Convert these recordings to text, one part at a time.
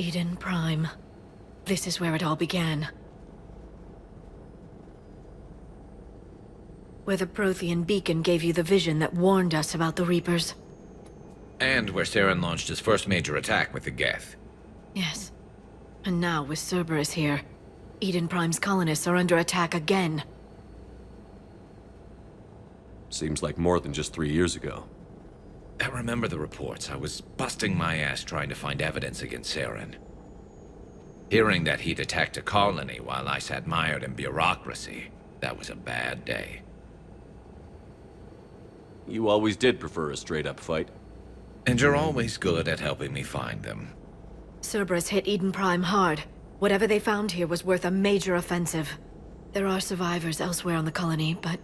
Eden Prime. This is where it all began. Where the Prothean beacon gave you the vision that warned us about the Reapers. And where Saren launched his first major attack with the Geth. Yes. And now, with Cerberus here, Eden Prime's colonists are under attack again. Seems like more than just 3 years ago. I remember the reports. I was busting my ass trying to find evidence against Saren. Hearing that he'd attacked a colony while I sat mired in bureaucracy, that was a bad day. You always did prefer a straight-up fight. And you're always good at helping me find them. Cerberus hit Eden Prime hard. Whatever they found here was worth a major offensive. There are survivors elsewhere on the colony, but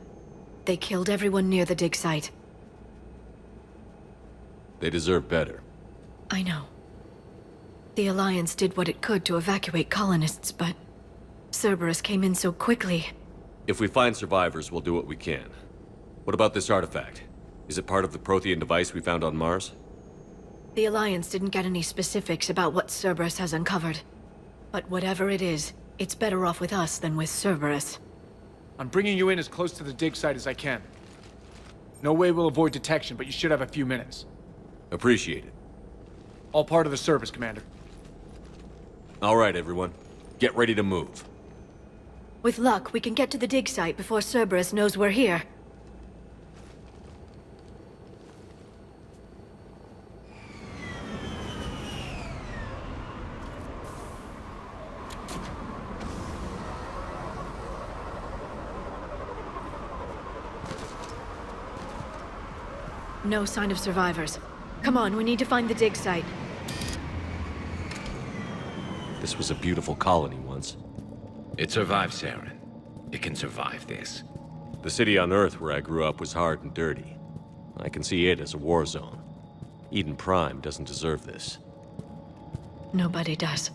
they killed everyone near the dig site. They deserve better. I know. The Alliance did what it could to evacuate colonists, but Cerberus came in so quickly. If we find survivors, we'll do what we can. What about this artifact? Is it part of the Prothean device we found on Mars? The Alliance didn't get any specifics about what Cerberus has uncovered. But whatever it is, it's better off with us than with Cerberus. I'm bringing you in as close to the dig site as I can. No way we'll avoid detection, but you should have a few minutes. Appreciate it. All part of the service, Commander. All right, everyone. Get ready to move. With luck, we can get to the dig site before Cerberus knows we're here. No sign of survivors. Come on, we need to find the dig site. This was a beautiful colony once. It survived Saren. It can survive this. The city on Earth where I grew up was hard and dirty. I can see it as a war zone. Eden Prime doesn't deserve this. Nobody does.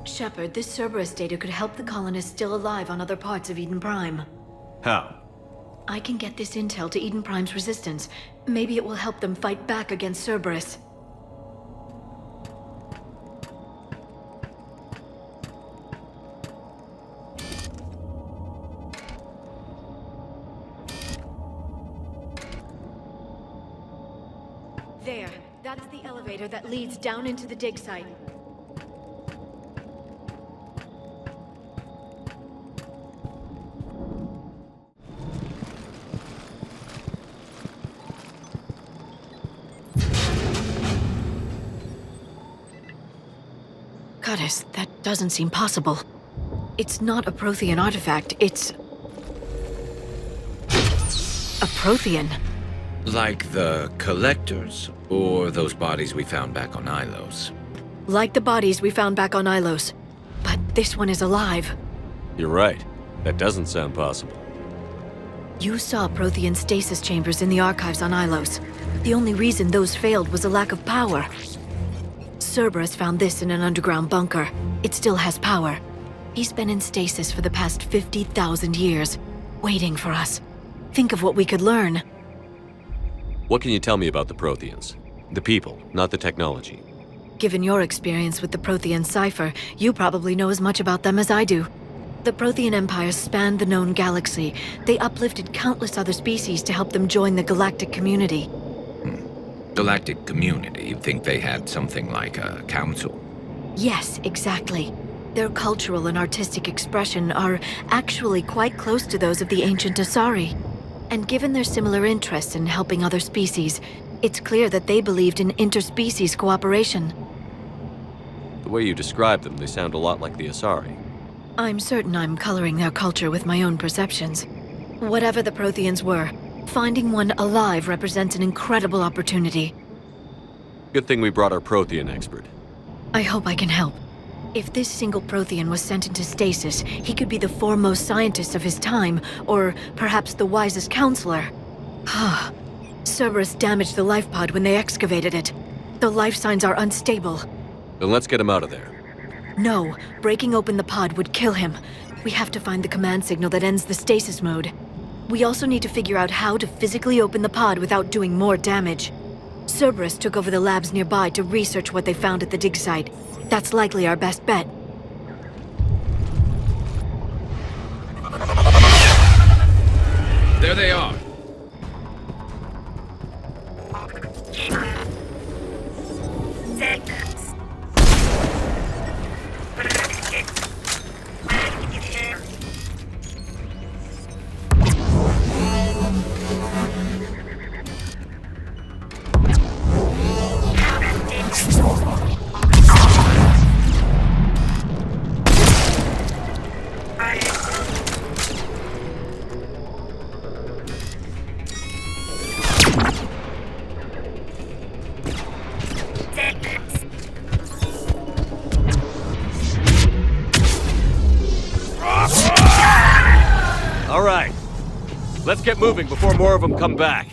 Shepard, this Cerberus data could help the colonists still alive on other parts of Eden Prime. How? I can get this intel to Eden Prime's resistance. Maybe it will help them fight back against Cerberus. There. That's the elevator that leads down into the dig site. Goddess, that doesn't seem possible. It's not a Prothean artifact, it's a Prothean. Like the Collectors, or those bodies we found back on Ilos. Like the bodies we found back on Ilos. But this one is alive. You're right. That doesn't sound possible. You saw Prothean stasis chambers in the archives on Ilos. The only reason those failed was a lack of power. Cerberus found this in an underground bunker. It still has power. He's been in stasis for the past 50,000 years, waiting for us. Think of what we could learn. What can you tell me about the Protheans? The people, not the technology. Given your experience with the Prothean cipher, you probably know as much about them as I do. The Prothean Empire spanned the known galaxy. They uplifted countless other species to help them join the galactic community. Galactic community, you'd think they had something like a council. Yes, exactly. Their cultural and artistic expression are actually quite close to those of the ancient Asari. And given their similar interests in helping other species, it's clear that they believed in interspecies cooperation. The way you describe them, they sound a lot like the Asari. I'm certain I'm coloring their culture with my own perceptions. Whatever the Protheans were, finding one alive represents an incredible opportunity. Good thing we brought our Prothean expert. I hope I can help. If this single Prothean was sent into stasis, he could be the foremost scientist of his time, or perhaps the wisest counselor. Cerberus damaged the life pod when they excavated it. The life signs are unstable. Then let's get him out of there. No, breaking open the pod would kill him. We have to find the command signal that ends the stasis mode. We also need to figure out how to physically open the pod without doing more damage. Cerberus took over the labs nearby to research what they found at the dig site. That's likely our best bet. There they are. All right. Let's get moving before more of them come back.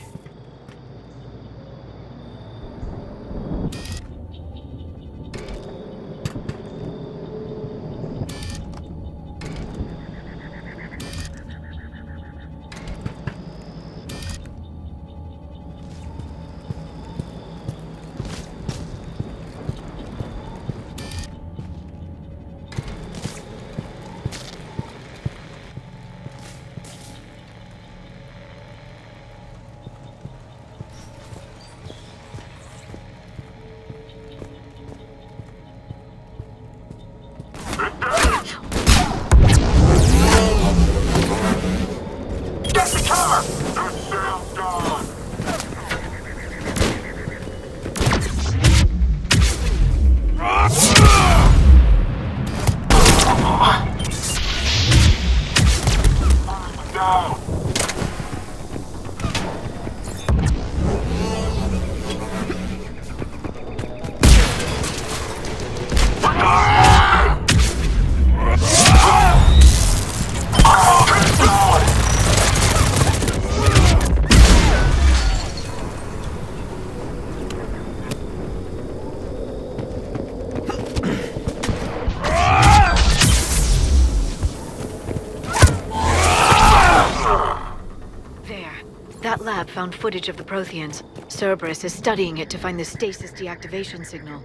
That lab found footage of the Protheans. Cerberus is studying it to find the stasis deactivation signal.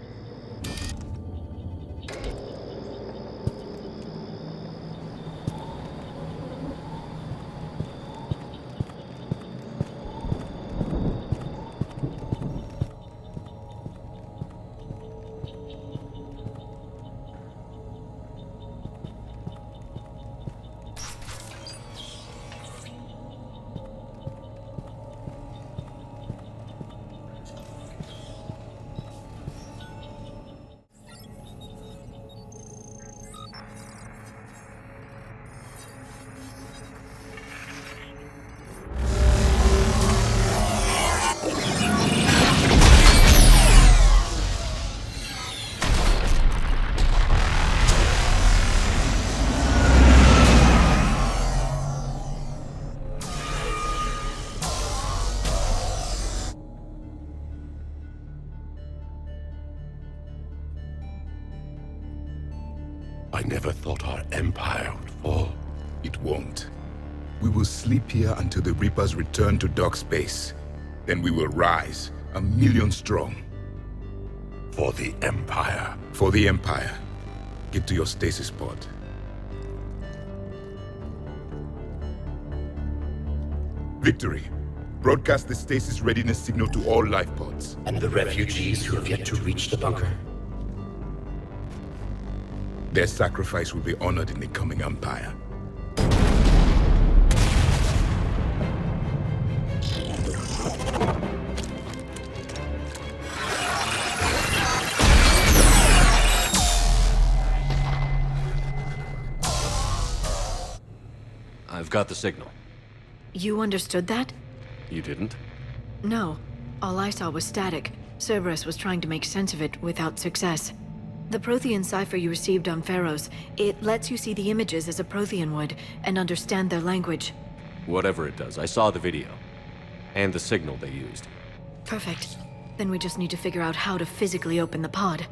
I never thought our empire would fall. It won't. We will sleep here until the Reapers return to dark space. Then we will rise, 1,000,000 strong. For the Empire. For the Empire. Get to your stasis pod. Victory. Broadcast the stasis readiness signal to all life pods. And the refugees who have yet to reach the bunker. Their sacrifice will be honored in the coming Empire. I've got the signal. You understood that? You didn't? No. All I saw was static. Cerberus was trying to make sense of it without success. The Prothean cipher you received on Pharaohs, it lets you see the images as a Prothean would, and understand their language. Whatever it does, I saw the video. And the signal they used. Perfect. Then we just need to figure out how to physically open the pod.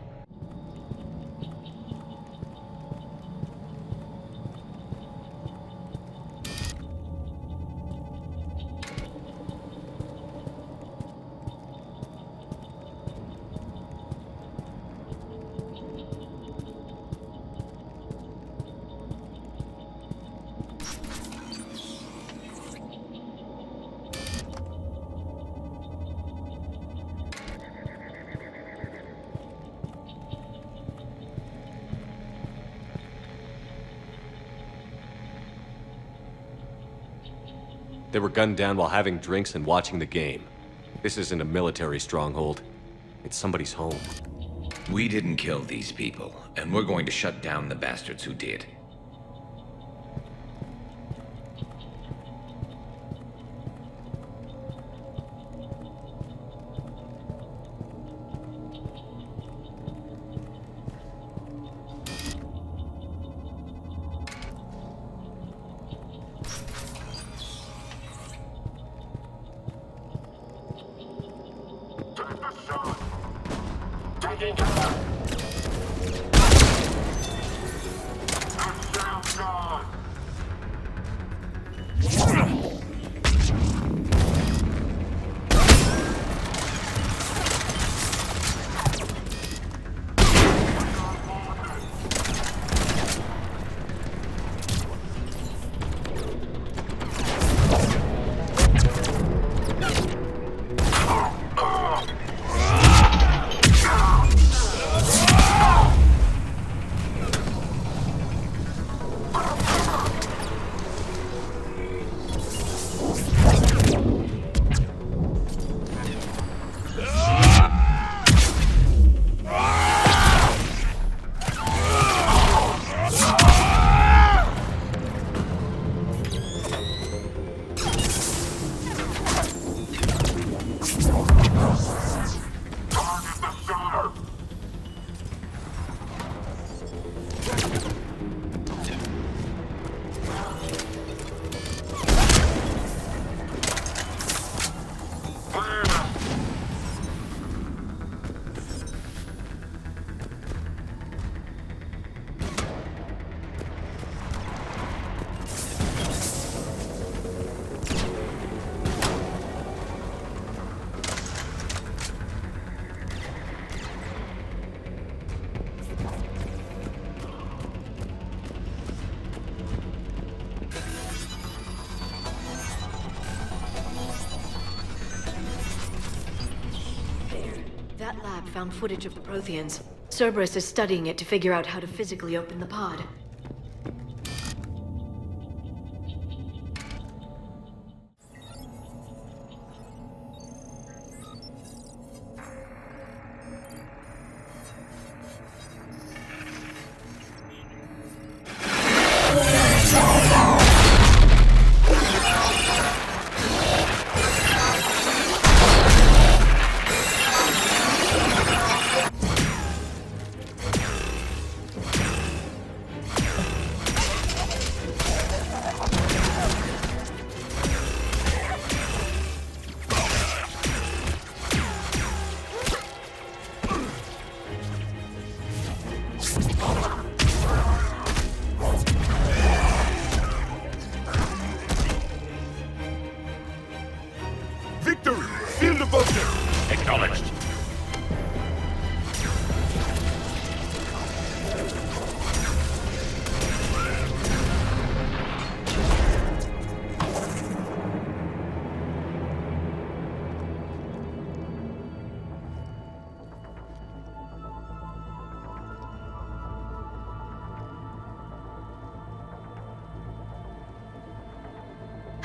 They were gunned down while having drinks and watching the game. This isn't a military stronghold. It's somebody's home. We didn't kill these people, and we're going to shut down the bastards who did. Taking cover! That lab found footage of the Protheans. Cerberus is studying it to figure out how to physically open the pod. Victory! Seal the bunker! Acknowledged.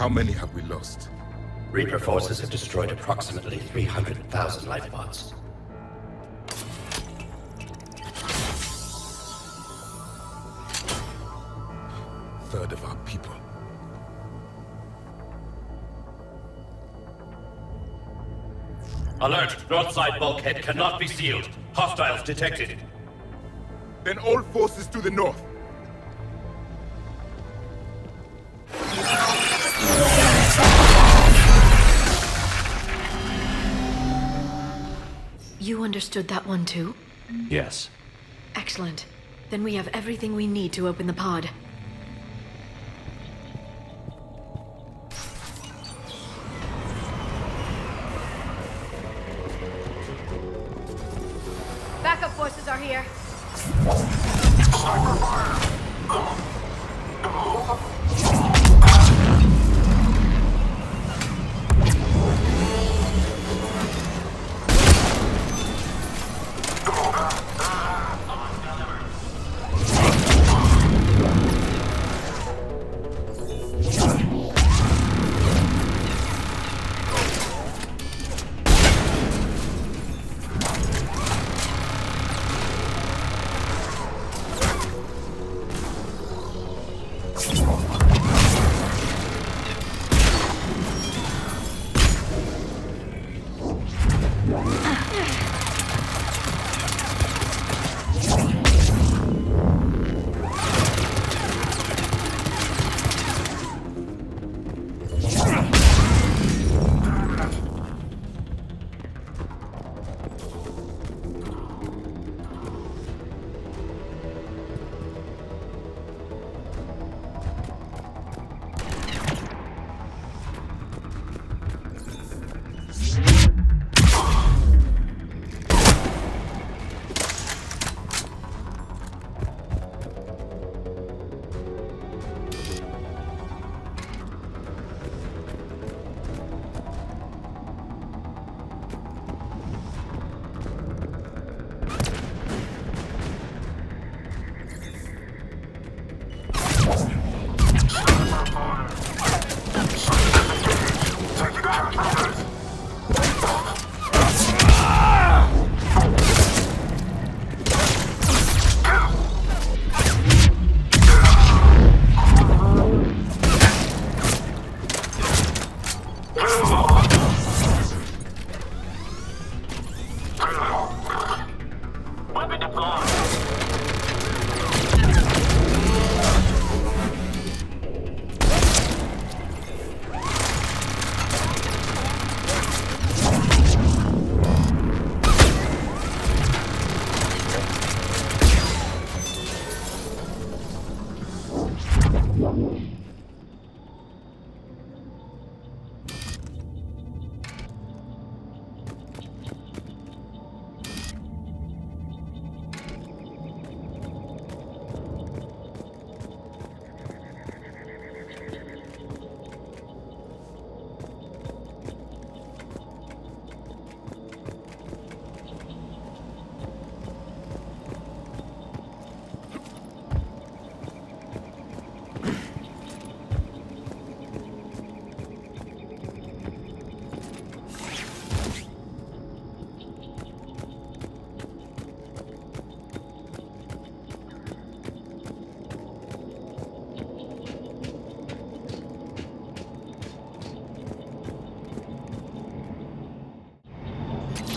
How many have we lost? Reaper forces have destroyed approximately 300,000 life pods. Third of our people. Alert! North side bulkhead cannot be sealed. Hostiles detected. Then all forces to the north. You understood that one too? Yes. Excellent. Then we have everything we need to open the pod. Backup forces are here.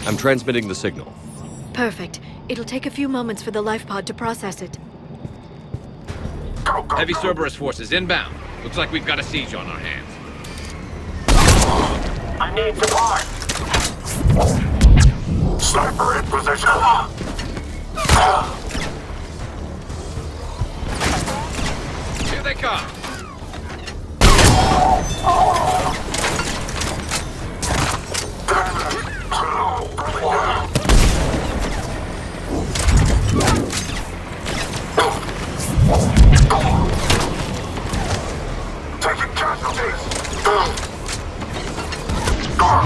I'm transmitting the signal. Perfect. It'll take a few moments for the life pod to process it. Heavy Cerberus forces inbound. Looks like we've got a siege on our hands. I need support! Sniper in position! Here they come! Taking casualties! Go!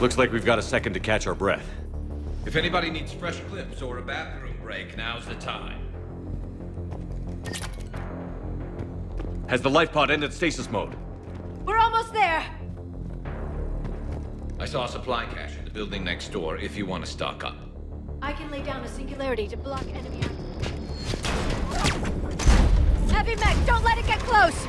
Looks like we've got a second to catch our breath. If anybody needs fresh clips or a bathroom break, now's the time. Has the life pod ended stasis mode? We're almost there! I saw a supply cache in the building next door if you want to stock up. I can lay down a singularity to block enemy access. Heavy mech, don't let it get close!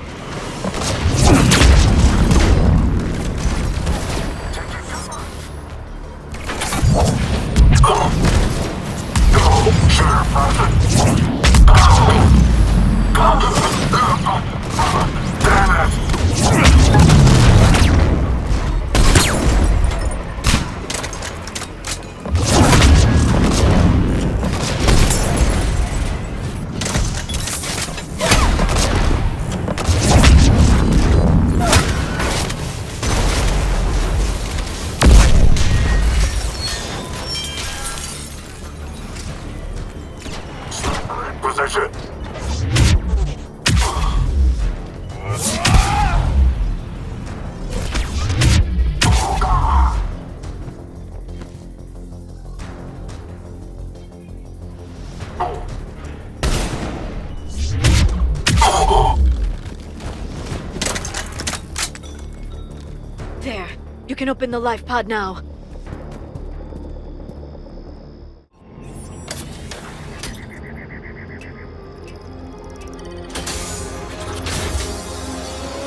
There. You can open the life pod now.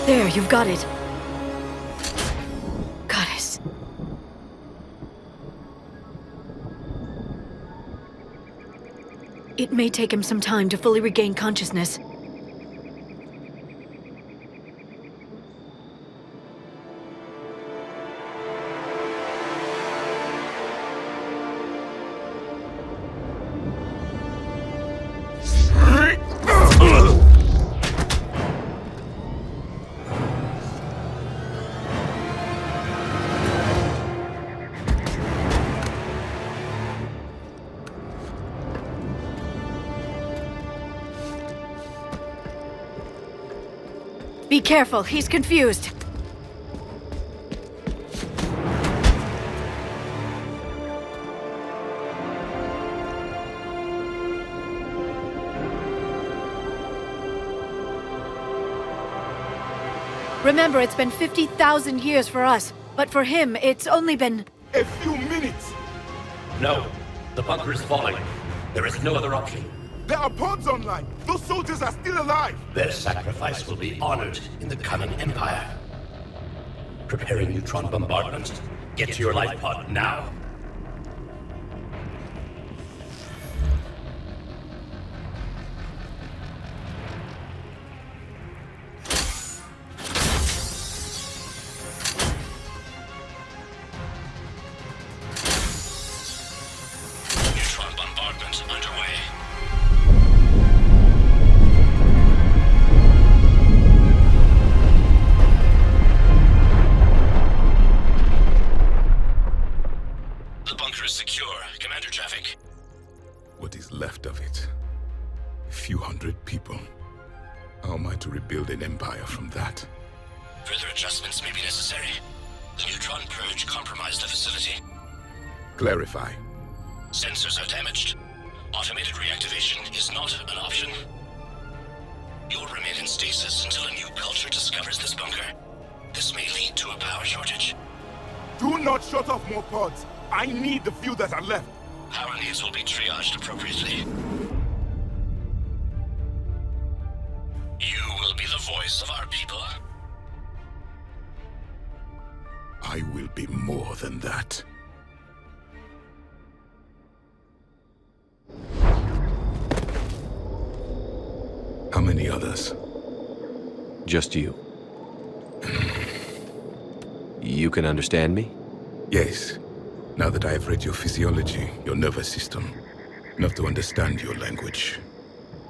There, you've got it. Goddess. It may take him some time to fully regain consciousness. Be careful, he's confused. Remember, it's been 50,000 years for us, but for him, it's only been... A few minutes! No. The bunker is falling. There is no other option. There are pods online! Those soldiers are still alive! Their sacrifice will be honored in the coming Empire. Preparing neutron bombardment. Get to your life pod now. Neutron bombardment underway. Secure, Commander Javik. What is left of it? A few hundred people. How am I to rebuild an empire from that? Further adjustments may be necessary. The neutron purge compromised the facility. Clarify. Sensors are damaged. Automated reactivation is not an option. You'll remain in stasis until a new culture discovers this bunker. This may lead to a power shortage. Do not shut off more pods! I need the few that are left! Power needs will be triaged appropriately. You will be the voice of our people. I will be more than that. How many others? Just you. You can understand me? Yes. Now that I have read your physiology, your nervous system, enough to understand your language.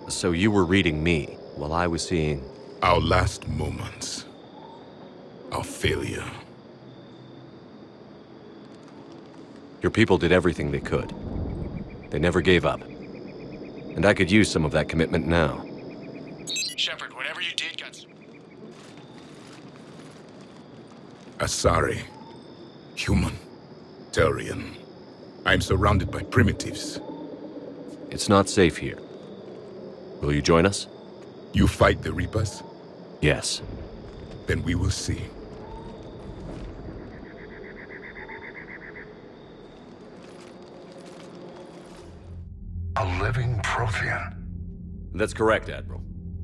So you were reading me, while I was seeing... Our last moments. Our failure. Your people did everything they could. They never gave up. And I could use some of that commitment now. Shepard, whatever you did got... Asari. Human. Turian. I'm surrounded by primitives. It's not safe here. Will you join us? You fight the Reapers? Yes. Then we will see. A living Prothean. That's correct, Admiral.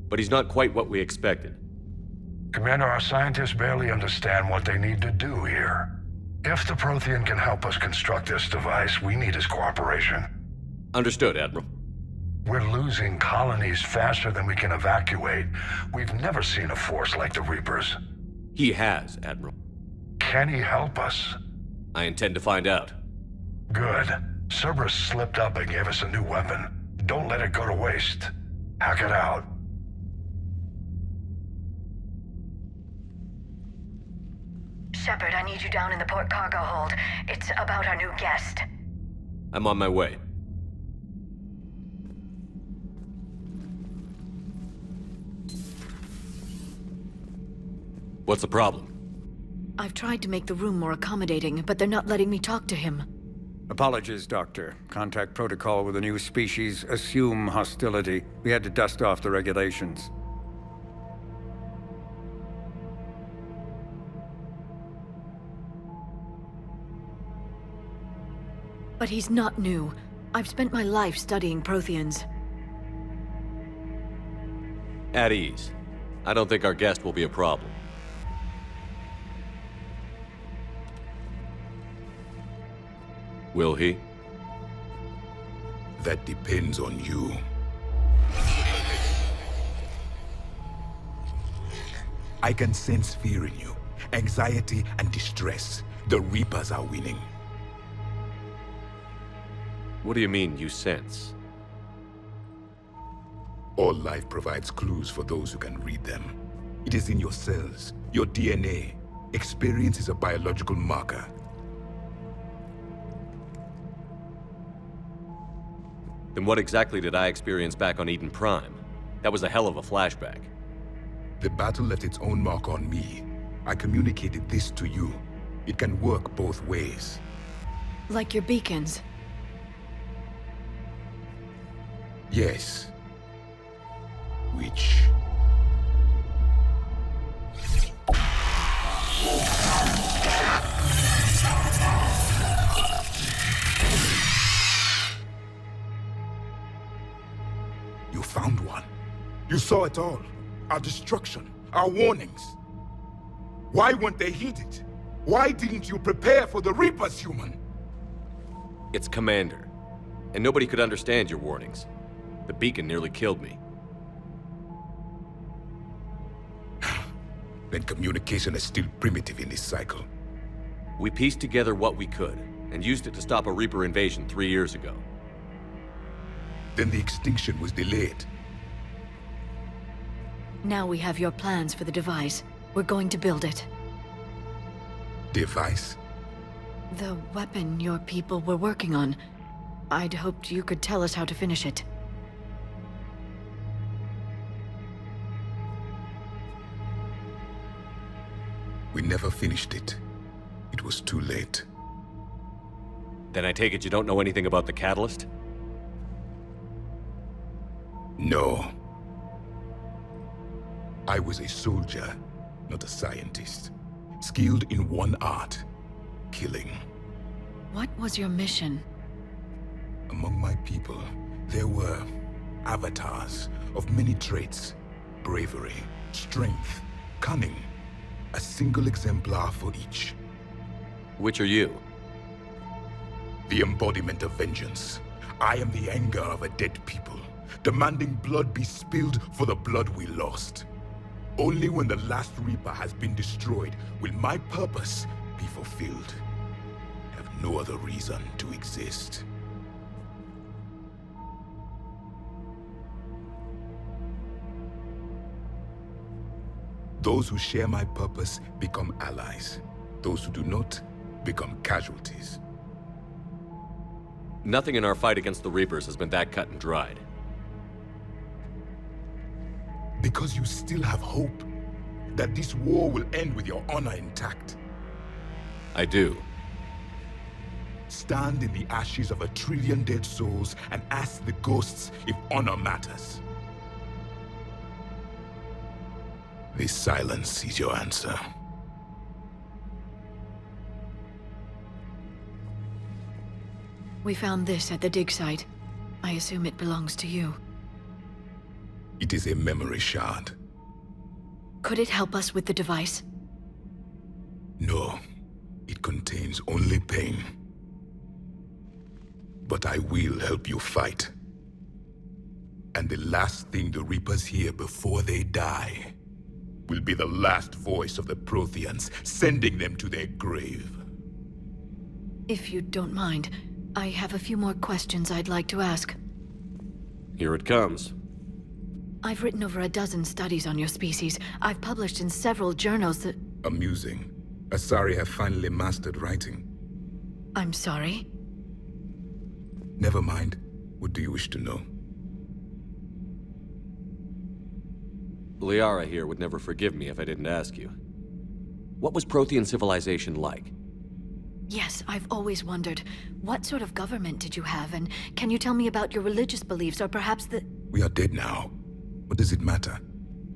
But he's not quite what we expected. Commander, our scientists barely understand what they need to do here. If the Prothean can help us construct this device, we need his cooperation. Understood, Admiral. We're losing colonies faster than we can evacuate. We've never seen a force like the Reapers. He has, Admiral. Can he help us? I intend to find out. Good. Cerberus slipped up and gave us a new weapon. Don't let it go to waste. Hack it out. Shepard, I need you down in the port cargo hold. It's about our new guest. I'm on my way. What's the problem? I've tried to make the room more accommodating, but they're not letting me talk to him. Apologies, Doctor. Contact protocol with a new species. Assume hostility. We had to dust off the regulations. But he's not new. I've spent my life studying Protheans. At ease. I don't think our guest will be a problem. Will he? That depends on you. I can sense fear in you, anxiety and distress. The Reapers are winning. What do you mean, you sense? All life provides clues for those who can read them. It is in your cells, your DNA. Experience is a biological marker. Then what exactly did I experience back on Eden Prime? That was a hell of a flashback. The battle left its own mark on me. I communicated this to you. It can work both ways. Like your beacons. Yes. Which... You found one. You saw it all. Our destruction, our warnings. Why weren't they heeded? Why didn't you prepare for the Reapers, human? It's Commander. And nobody could understand your warnings. The beacon nearly killed me. Then communication is still primitive in this cycle. We pieced together what we could, and used it to stop a Reaper invasion 3 years ago. Then the extinction was delayed. Now we have your plans for the device. We're going to build it. Device? The weapon your people were working on. I'd hoped you could tell us how to finish it. We never finished it. It was too late. Then I take it you don't know anything about the catalyst? No. I was a soldier, not a scientist. Skilled in one art, killing. What was your mission? Among my people, there were avatars of many traits. Bravery, strength, cunning. A single exemplar for each. Which are you? The embodiment of vengeance. I am the anger of a dead people, demanding blood be spilled for the blood we lost. Only when the last Reaper has been destroyed will my purpose be fulfilled. I have no other reason to exist. Those who share my purpose become allies. Those who do not become casualties. Nothing in our fight against the Reapers has been that cut and dried. Because you still have hope that this war will end with your honor intact. I do. Stand in the ashes of 1 trillion dead souls and ask the ghosts if honor matters. This silence is your answer. We found this at the dig site. I assume it belongs to you. It is a memory shard. Could it help us with the device? No, it contains only pain. But I will help you fight. And the last thing the Reapers hear before they die will be the last voice of the Protheans, sending them to their grave. If you don't mind, I have a few more questions I'd like to ask. Here it comes. I've written over a dozen studies on your species. I've published in several journals that... Amusing. Asari have finally mastered writing. I'm sorry? Never mind. What do you wish to know? Liara here would never forgive me if I didn't ask you. What was Prothean civilization like? Yes, I've always wondered. What sort of government did you have, and can you tell me about your religious beliefs, or perhaps the... We are dead now. What does it matter?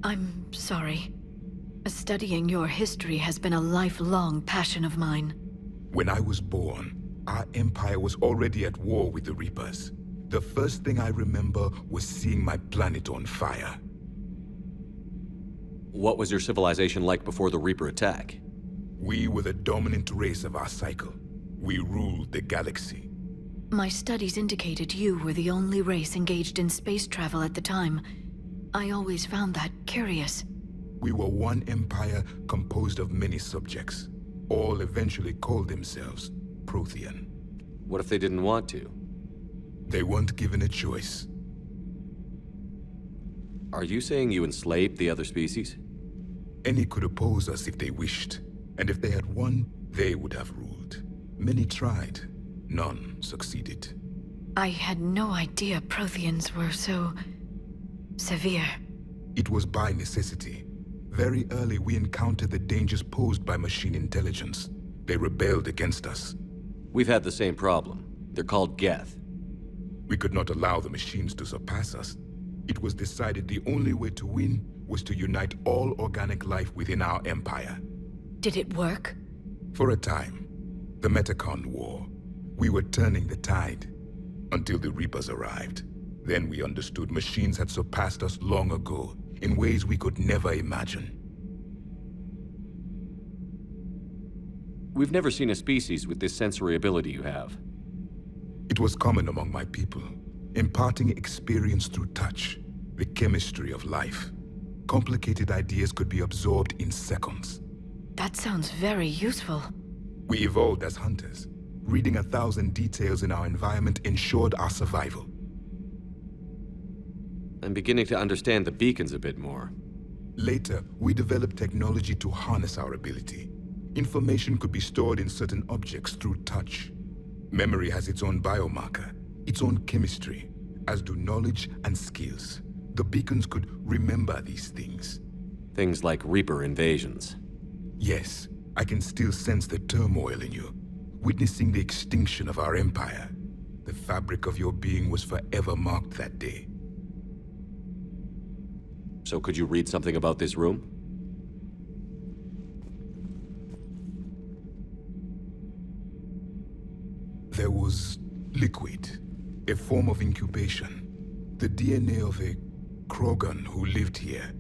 I'm sorry. Studying your history has been a lifelong passion of mine. When I was born, our empire was already at war with the Reapers. The first thing I remember was seeing my planet on fire. What was your civilization like before the Reaper attack? We were the dominant race of our cycle. We ruled the galaxy. My studies indicated you were the only race engaged in space travel at the time. I always found that curious. We were one empire composed of many subjects. All eventually called themselves Prothean. What if they didn't want to? They weren't given a choice. Are you saying you enslaved the other species? Any could oppose us if they wished. And if they had won, they would have ruled. Many tried. None succeeded. I had no idea Protheans were so... severe. It was by necessity. Very early we encountered the dangers posed by machine intelligence. They rebelled against us. We've had the same problem. They're called Geth. We could not allow the machines to surpass us. It was decided the only way to win was to unite all organic life within our empire. Did it work? For a time. The Metacon War. We were turning the tide. Until the Reapers arrived. Then we understood machines had surpassed us long ago, in ways we could never imagine. We've never seen a species with this sensory ability you have. It was common among my people, imparting experience through touch, the chemistry of life. Complicated ideas could be absorbed in seconds. That sounds very useful. We evolved as hunters. Reading 1,000 details in our environment ensured our survival. I'm beginning to understand the beacons a bit more. Later, we developed technology to harness our ability. Information could be stored in certain objects through touch. Memory has its own biomarker, its own chemistry, as do knowledge and skills. The beacons could remember these things. Things like Reaper invasions. Yes, I can still sense the turmoil in you, witnessing the extinction of our empire. The fabric of your being was forever marked that day. So could you read something about this room? There was liquid, a form of incubation. The DNA of a Krogan who lived here.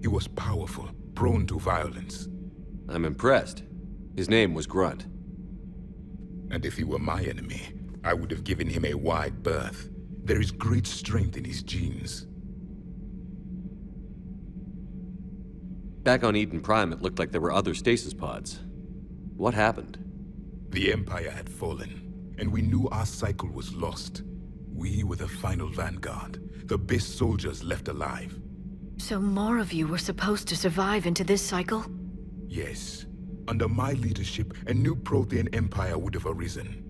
He was powerful, prone to violence. I'm impressed. His name was Grunt. And if he were my enemy, I would have given him a wide berth. There is great strength in his genes. Back on Eden Prime, it looked like there were other stasis pods. What happened? The Empire had fallen, and we knew our cycle was lost. We were the final vanguard, the best soldiers left alive. So more of you were supposed to survive into this cycle? Yes. Under my leadership, a new Prothean empire would have arisen.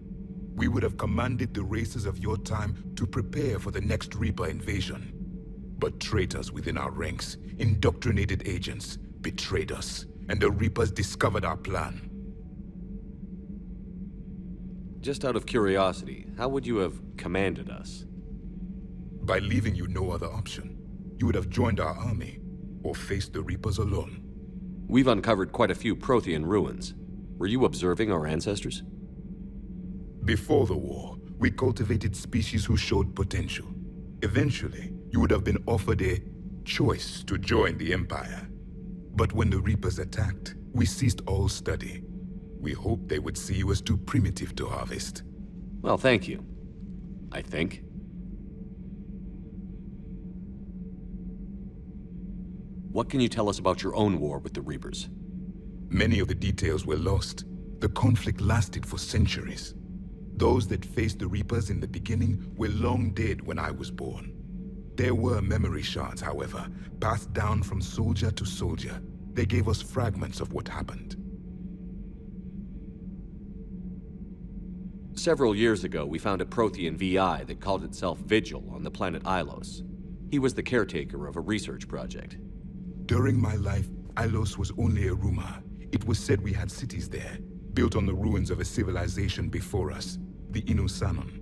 We would have commanded the races of your time to prepare for the next Reaper invasion. But traitors within our ranks, indoctrinated agents, betrayed us, and the Reapers discovered our plan. Just out of curiosity, how would you have commanded us? By leaving you no other option. You would have joined our army, or faced the Reapers alone. We've uncovered quite a few Prothean ruins. Were you observing our ancestors? Before the war, we cultivated species who showed potential. Eventually, you would have been offered a choice to join the Empire. But when the Reapers attacked, we ceased all study. We hoped they would see you as too primitive to harvest. Well, thank you. I think. What can you tell us about your own war with the Reapers? Many of the details were lost. The conflict lasted for centuries. Those that faced the Reapers in the beginning were long dead when I was born. There were memory shards, however, passed down from soldier to soldier. They gave us fragments of what happened. Several years ago, we found a Prothean VI that called itself Vigil on the planet Ilos. He was the caretaker of a research project. During my life, Ilos was only a rumor. It was said we had cities there, built on the ruins of a civilization before us, the Inusanon.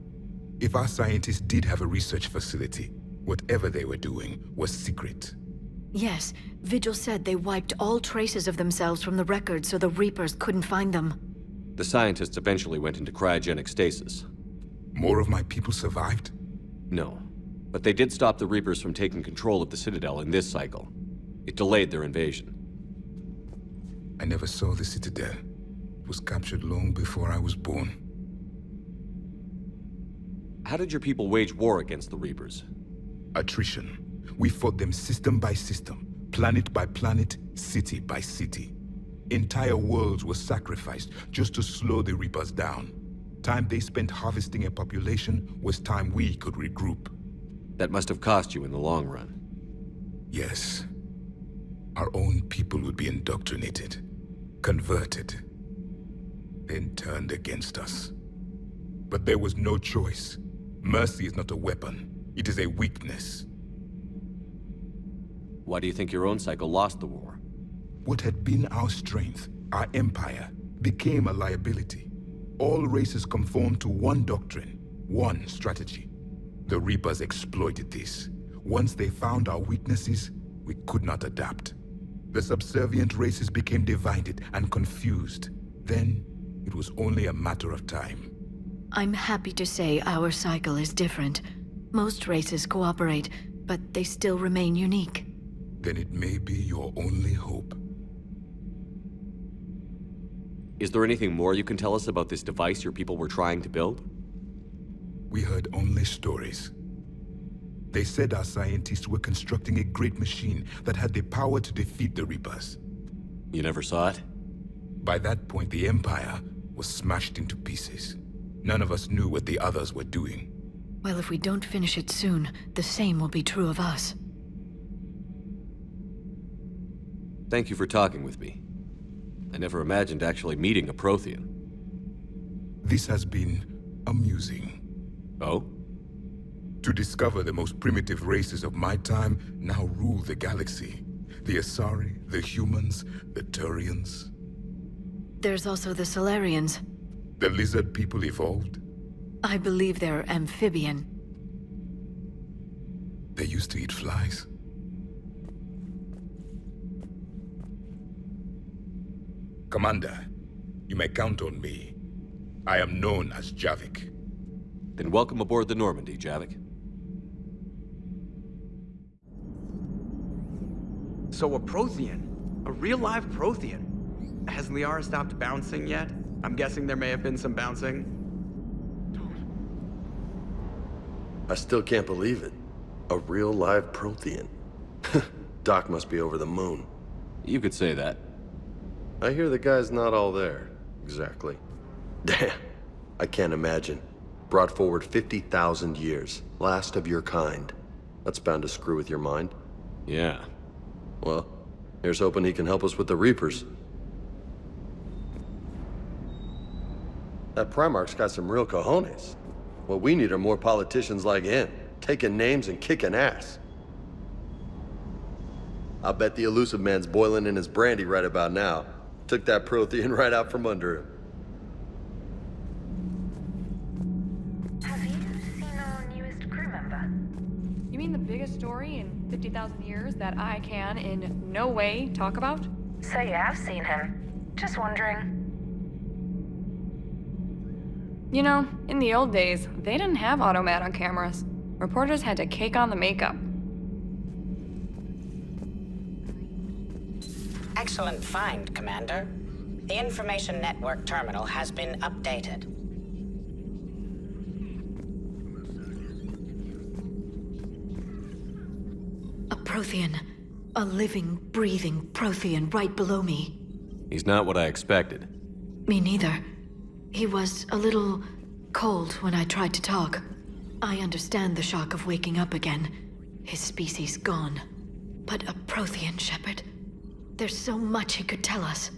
If our scientists did have a research facility, whatever they were doing was secret. Yes, Vigil said they wiped all traces of themselves from the records so the Reapers couldn't find them. The scientists eventually went into cryogenic stasis. More of my people survived? No, but they did stop the Reapers from taking control of the Citadel in this cycle. It delayed their invasion. I never saw the Citadel. It was captured long before I was born. How did your people wage war against the Reapers? Attrition. We fought them system by system, planet by planet, city by city. Entire worlds were sacrificed just to slow the Reapers down. Time they spent harvesting a population was time we could regroup. That must have cost you in the long run. Yes. Our own people would be indoctrinated, converted, then turned against us. But there was no choice. Mercy is not a weapon. It is a weakness. Why do you think your own cycle lost the war? What had been our strength, our empire, became a liability. All races conformed to one doctrine, one strategy. The Reapers exploited this. Once they found our weaknesses, we could not adapt. The subservient races became divided and confused. Then, it was only a matter of time. I'm happy to say our cycle is different. Most races cooperate, but they still remain unique. Then it may be your only hope. Is there anything more you can tell us about this device your people were trying to build? We heard only stories. They said our scientists were constructing a great machine that had the power to defeat the Reapers. You never saw it? By that point, the Empire was smashed into pieces. None of us knew what the others were doing. Well, if we don't finish it soon, the same will be true of us. Thank you for talking with me. I never imagined actually meeting a Prothean. This has been amusing. Oh? To discover the most primitive races of my time now rule the galaxy. The Asari, the humans, the Turians. There's also the Solarians. The lizard people evolved. I believe they're amphibian. They used to eat flies. Commander, you may count on me. I am known as Javik. Then welcome aboard the Normandy, Javik. So a Prothean? A real live Prothean? Has Liara stopped bouncing yet? I'm guessing there may have been some bouncing. I still can't believe it. A real live Prothean. Doc must be over the moon. You could say that. I hear the guy's not all there, exactly. Damn. I can't imagine. Brought forward 50,000 years. Last of your kind. That's bound to screw with your mind. Yeah. Well, here's hoping he can help us with the Reapers. That Primarch's got some real cojones. What we need are more politicians like him, taking names and kicking ass. I'll bet the elusive man's boiling in his brandy right about now. Took that Prothean right out from under him. Have you seen our newest crew member? You mean the biggest story in 50,000 years that I can in no way talk about? So you have seen him. Just wondering. You know, in the old days, they didn't have automat cameras. Reporters had to cake on the makeup. Excellent find, Commander. The Information Network terminal has been updated. A Prothean. A living, breathing Prothean right below me. He's not what I expected. Me neither. He was a little cold when I tried to talk. I understand the shock of waking up again. His species gone. But a Prothean, Shepard. There's so much he could tell us.